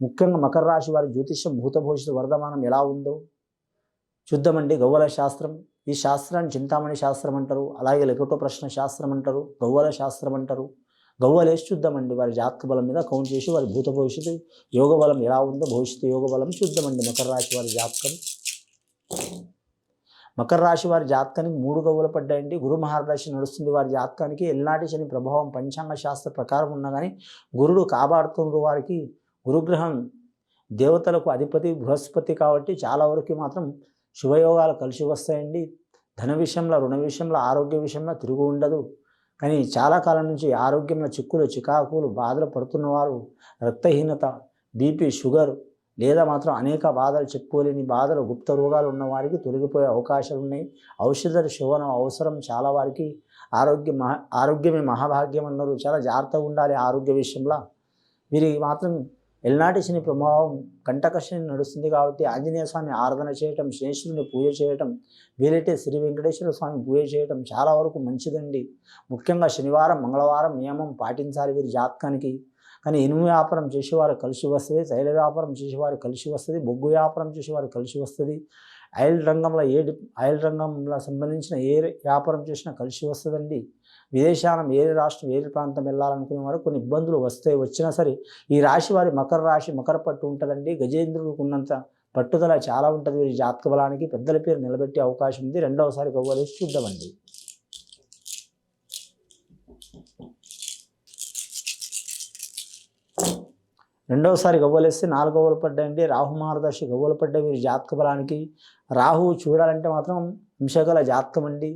ముఖ్యంగా మకర రాశి వారి జ్యోతిష్యం భూత భవిష్యత్తు వర్ధమానం ఎలా ఉందో చూద్దామండి. గవ్వల శాస్త్రం, ఈ శాస్త్రాన్ని చింతామణి శాస్త్రం అంటారు, అలాగే లెక్కటో ప్రశ్న శాస్త్రం అంటారు, గవ్వల శాస్త్రం అంటారు. గవ్వలేసి చూద్దామండి వారి జాతక బలం మీద కౌంట్ చేసి వారి భూత భవిష్యత్తు యోగ బలం ఎలా ఉందో, భవిష్యత్తు యోగ బలం చూద్దామండి. మకర రాశి వారి జాతకం. మకర రాశి వారి జాతకానికి 3 గవ్వలు పడ్డాయండి. గురు మహాదశ నడుస్తుంది వారి జాతకానికి. ఎల్నాటి శని ప్రభావం పంచాంగ శాస్త్ర ప్రకారం ఉన్నా కానీ గురుడు కాపాడుతున్న వారికి గురుగ్రహం దేవతలకు అధిపతి బృహస్పతి కాబట్టి చాలా వరకు మాత్రం శుభయోగాలు కలిసి వస్తాయండి. ధన విషయంలో, రుణ విషయంలో, ఆరోగ్య విషయంలో తిరుగు ఉండదు. కానీ చాలా కాలం నుంచి ఆరోగ్యంలో చిక్కులు, చికాకులు, బాధలు పడుతున్నవారు, రక్తహీనత, బీపీ, షుగర్ లేదా మాత్రం అనేక బాధలు, చెప్పుకోలేని బాధలు, గుప్త రోగాలు ఉన్న వారికి తొలగిపోయే అవకాశాలు ఉన్నాయి. ఔషధ శోభనం అవసరం చాలా వారికి. ఆరోగ్యమే మహాభాగ్యం అన్నారు. చాలా జాగ్రత్తగా ఉండాలి ఆరోగ్య విషయంలో. వీరికి మాత్రం ఎల్నాటి శని ప్రభావం కంటక శని నడుస్తుంది కాబట్టి ఆంజనేయ స్వామి ఆరాధన చేయటం, శనేశ్వరుని పూజ చేయటం, వీలైతే శ్రీ వెంకటేశ్వర స్వామి పూజ చేయటం చాలా వరకు మంచిదండి. ముఖ్యంగా శనివారం, మంగళవారం నియమం పాటించాలి వీరి జాతకానికి. కానీ ఇనుము వ్యాపారం చేసేవారు కలిసి వస్తుంది, తైల వ్యాపారం చేసేవారు కలిసి వస్తుంది, బొగ్గు వ్యాపారం చేసేవారు కలిసి వస్తుంది, ఆయిల్ రంగంలో సంబంధించిన ఏ వ్యాపారం చేసినా కలిసి వస్తుందండి. విదేశానం వేరే రాష్ట్రం, వేరే ప్రాంతం వెళ్ళాలనుకునే వారు కొన్ని ఇబ్బందులు వచ్చినా సరే ఈ రాశి వారి మకర రాశి మకర పట్టు ఉంటుందండి. గజేంద్రుడికి ఉన్నంత పట్టుదల చాలా ఉంటుంది వీరి జాతక బలానికి. పెద్దల పేరు నిలబెట్టే అవకాశం ఉంది. రెండవసారి గవ్వలేసి చూద్దామండి. రెండవసారి గవ్వలేస్తే 4 గవ్వలు పడ్డాయండి. రాహు మహర్దశ గవ్వలు పడ్డాయి వీరి జాతక బలానికి. రాహువు చూడాలంటే మాత్రం అంశగల జాతకం అండి.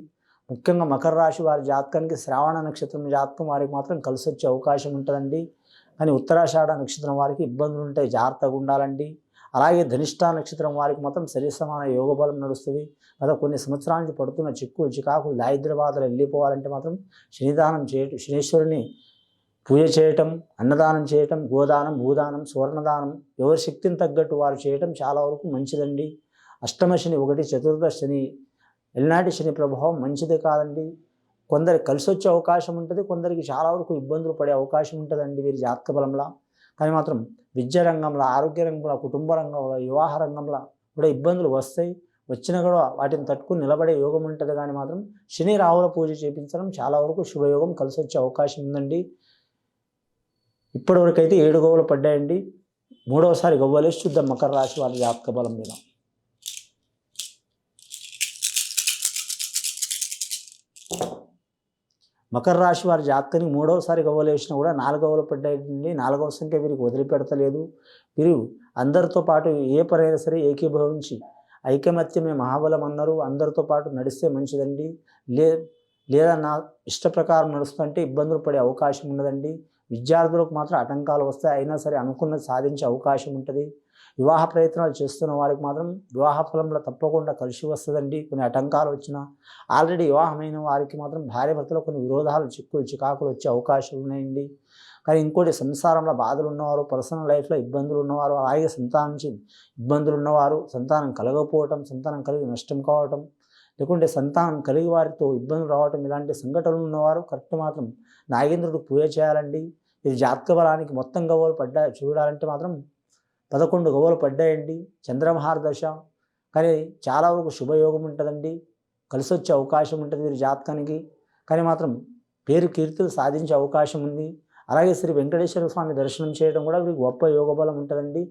ముఖ్యంగా మకర రాశి వారి జాతకానికి శ్రావణ నక్షత్రం జాతకం వారికి మాత్రం కలిసి వచ్చే అవకాశం ఉంటుందండి. కానీ ఉత్తరాషాఢ నక్షత్రం వారికి ఇబ్బందులు ఉంటాయి, జాగ్రత్తగా ఉండాలండి. అలాగే ధనిష్ట నక్షత్రం వారికి మాత్రం సరి సమాన యోగ బలం నడుస్తుంది. గత కొన్ని సంవత్సరాల నుంచి పడుతున్న చిక్కు, చికాకులు, దారిద్ర్య బాధలు వెళ్ళిపోవాలంటే మాత్రం శనిదానం చేయటం, శనీశ్వరుని పూజ చేయటం, అన్నదానం చేయటం, గోదానం, భూదానం, సువర్ణదానం ఎవరి శక్తిని తగ్గట్టు వారు చేయటం చాలా వరకు మంచిదండి. అష్టమ శని 1, చతుర్థ శని, ఎల్నాటి శని ప్రభావం మంచిది కాదండి. కొందరికి కలిసి వచ్చే అవకాశం ఉంటుంది, కొందరికి చాలా వరకు ఇబ్బందులు పడే అవకాశం ఉంటుందండి వీరి జాతక బలంలో. కానీ మాత్రం విద్యా రంగంలో, ఆరోగ్య రంగంలో, కుటుంబ రంగంలో, వివాహ రంగంలో కూడా ఇబ్బందులు వస్తాయి. వచ్చినా కూడా వాటిని తట్టుకుని నిలబడే యోగం ఉంటుంది. కానీ మాత్రం శని రాహుల పూజ చేయించడం చాలా వరకు శుభయోగం కలిసి వచ్చే అవకాశం ఉందండి. ఇప్పటివరకు అయితే 7 గవ్వలు పడ్డాయండి. మూడవసారి గవ్వలేసి చూద్దాం మకర రాశి వారి జాతక బలం మీద. మకర రాశి వారి జాతకానికి మూడవసారి గవ్వలేసినా కూడా 4 గవ్వలు పడ్డాయండి. 4వ సంఖ్య వీరికి వదిలిపెడతలేదు. వీరు అందరితో పాటు ఏ పనైనా సరే ఏకీభవించి ఐకమత్యమే మహాబలం అన్నారు. అందరితో పాటు నడిస్తే మంచిదండి. లేదా నా ఇష్ట ప్రకారం నడుస్తుంటే ఇబ్బందులు పడే అవకాశం ఉన్నదండి. విద్యార్థులకు మాత్రం ఆటంకాలు వస్తాయి, అయినా సరే అనుకున్నది సాధించే అవకాశం ఉంటుంది. వివాహ ప్రయత్నాలు చేస్తున్న వారికి మాత్రం వివాహ ఫలంలో తప్పకుండా కలిసి వస్తుందండి. కొన్ని ఆటంకాలు వచ్చినా, ఆల్రెడీ వివాహమైన వారికి మాత్రం భార్యాభర్తలో కొన్ని విరోధాలు, చిక్కులు, చికాకులు వచ్చే అవకాశాలు ఉన్నాయండి. కానీ ఇంకోటి, సంసారంలో బాధలు ఉన్నవారు, పర్సనల్ లైఫ్లో ఇబ్బందులు ఉన్నవారు, అలాగే సంతానం ఇబ్బందులు ఉన్నవారు, సంతానం కలగకపోవటం, సంతానం కలిగి నష్టం కావటం, లేకుంటే సంతానం కలిగి వారితో ఇబ్బందులు రావటం, ఇలాంటి సంఘటనలు ఉన్నవారు కరెక్ట్ మాత్రం నాగేంద్రుడికి పూజ చేయాలండి. ఇది జాతక బలానికి మొత్తం గవ్వలు పడ్డాయి చూడాలంటే మాత్రం 11 గవ్వలు పడ్డాయండి. చంద్రమహార్దశ. కానీ చాలా వరకు శుభయోగం ఉంటుందండి, కలిసి వచ్చే అవకాశం ఉంటుంది వీరి జాతకానికి. కానీ మాత్రం పేరు కీర్తులు సాధించే అవకాశం ఉంది. అలాగే శ్రీ వెంకటేశ్వర స్వామి దర్శనం చేయడం కూడా వీరికి గొప్ప యోగ బలం ఉంటుందండి.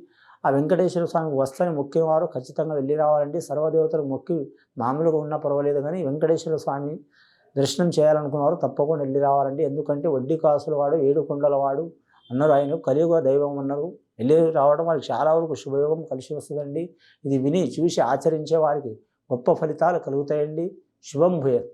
ఆ వెంకటేశ్వర స్వామికి వస్తాన్ని మొక్కేవారు ఖచ్చితంగా వెళ్ళి రావాలండి. సర్వదేవతలకు మొక్కి మామూలుగా ఉన్నా పర్వాలేదు, కానీ వెంకటేశ్వర స్వామి దర్శనం చేయాలనుకున్నవారు తప్పకుండా వెళ్ళి రావాలండి. ఎందుకంటే వడ్డీ కాసుల వాడు, 7 కొండల వాడు అన్నారు, ఆయన కలియుగ దైవం అన్నారు. వెళ్ళి రావడం వారికి చాలా వరకు శుభయోగం కలిసి వస్తుందండి. ఇది విని చూసి ఆచరించే వారికి గొప్ప ఫలితాలు కలుగుతాయండి. శుభం భూయాత్.